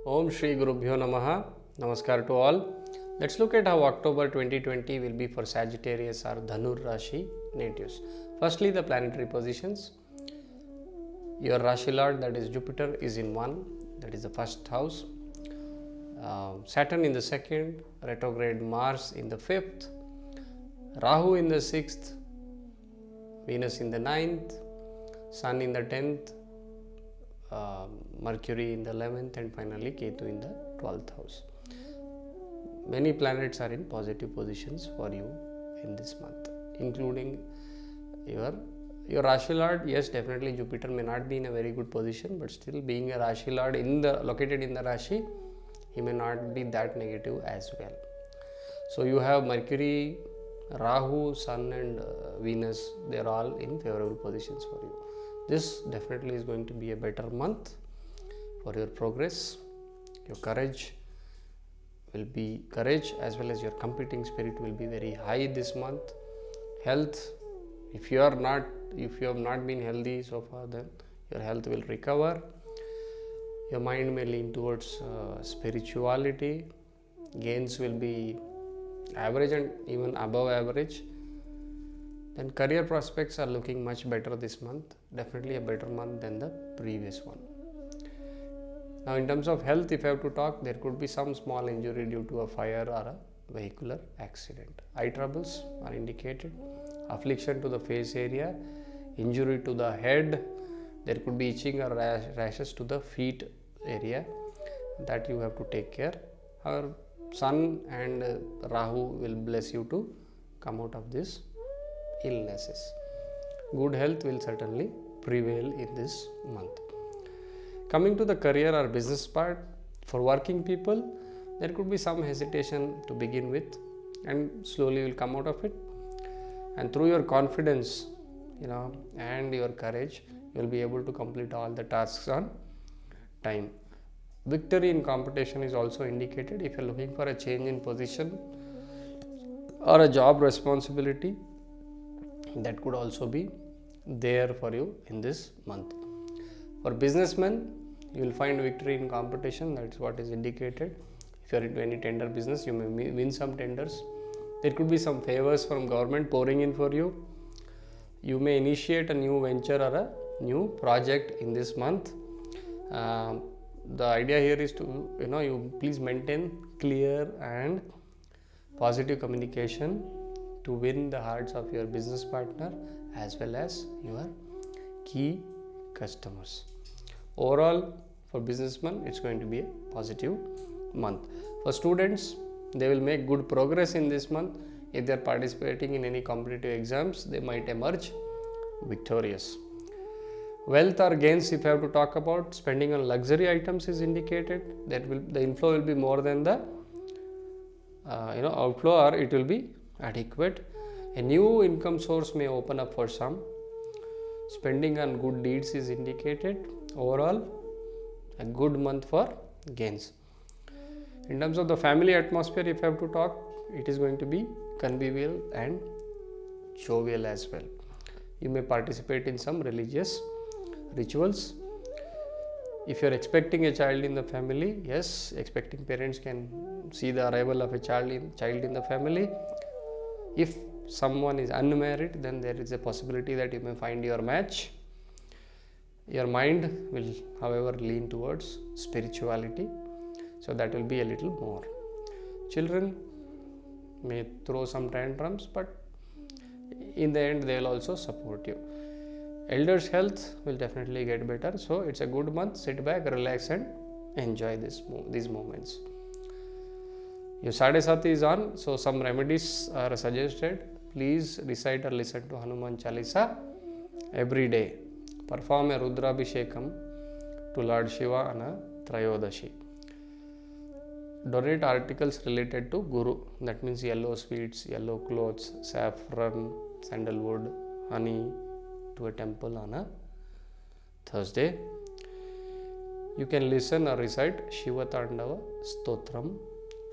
Om Shri Gurubhyo Namaha. Namaskar to all. Let's look at how October 2020 will be for Sagittarius or Dhanur Rashi natives. Firstly, the planetary positions. Your Rashi Lord, that is Jupiter, is in 1, that is the first house. Saturn in the 2nd, retrograde Mars in the 5th, Rahu in the 6th, Venus in the 9th, Sun in the 10th, Mercury in the 11th, and finally Ketu in the 12th house. Many planets are in positive positions for you in this month, including your Rashi Lord. Yes, definitely Jupiter may not be in a very good position, but still being a Rashi Lord located in the Rashi, he may not be that negative as well. So you have Mercury, Rahu, Sun and Venus, they are all in favorable positions for you. This definitely is going to be a better month for your progress. Your courage as well as your competing spirit will be very high this month. Health, if you have not been healthy so far, then your health will recover. Your mind may lean towards spirituality. Gains will be average and even above average. Then career prospects are looking much better this month, definitely a better month than the previous one. Now in terms of health, if I have to talk, there could be some small injury due to a fire or a vehicular accident. Eye troubles are indicated, affliction to the face area, injury to the head, there could be itching or rashes to the feet area, that you have to take care. Our Sun and Rahu will bless you to come out of these illnesses. Good health will certainly prevail in this month. Coming to the career or business part, for working people, there could be some hesitation to begin with, and slowly will come out of it. And through your confidence, and your courage, you will be able to complete all the tasks on time. Victory in competition is also indicated. If you are looking for a change in position or a job responsibility, that could also be there for you in this month. For businessmen, you will find victory in competition, that's what is indicated. If you are into any tender business, you may win some tenders. There could be some favors from government pouring in for you. You may initiate a new venture or a new project in this month. The idea here is to you please maintain clear and positive communication to win the hearts of your business partner as well as your key customers. Overall, for businessmen, it's going to be a positive month. For students, they will make good progress in this month. If they are participating in any competitive exams, they might emerge victorious. Wealth or gains, if I have to talk about, spending on luxury items is indicated. The inflow will be more than the outflow, or it will be adequate. A new income source may open up for some. Spending on good deeds is indicated. Overall, a good month for gains. In terms of the family atmosphere, if I have to talk, it is going to be convivial and jovial as well. You may participate in some religious rituals. If you are expecting a child in the family, yes, expecting parents can see the arrival of a child in the family. If someone is unmarried, then there is a possibility that you may find your match. Your mind will, however, lean towards spirituality, so that will be a little more. Children may throw some tantrums, but in the end they will also support you. Elders' health will definitely get better, so it's a good month. Sit back, relax and enjoy these moments. Your Sade Sati is on, so some remedies are suggested. Please recite or listen to Hanuman Chalisa every day. Perform a Rudrabhishekam to Lord Shiva on a Trayodashi. Donate articles related to Guru, that means yellow sweets, yellow clothes, saffron, sandalwood, honey, to a temple on a Thursday. You can listen or recite Shiva Tandava Stotram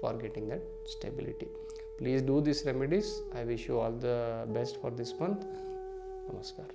for getting that stability. Please do these remedies. I wish you all the best for this month. Namaskar.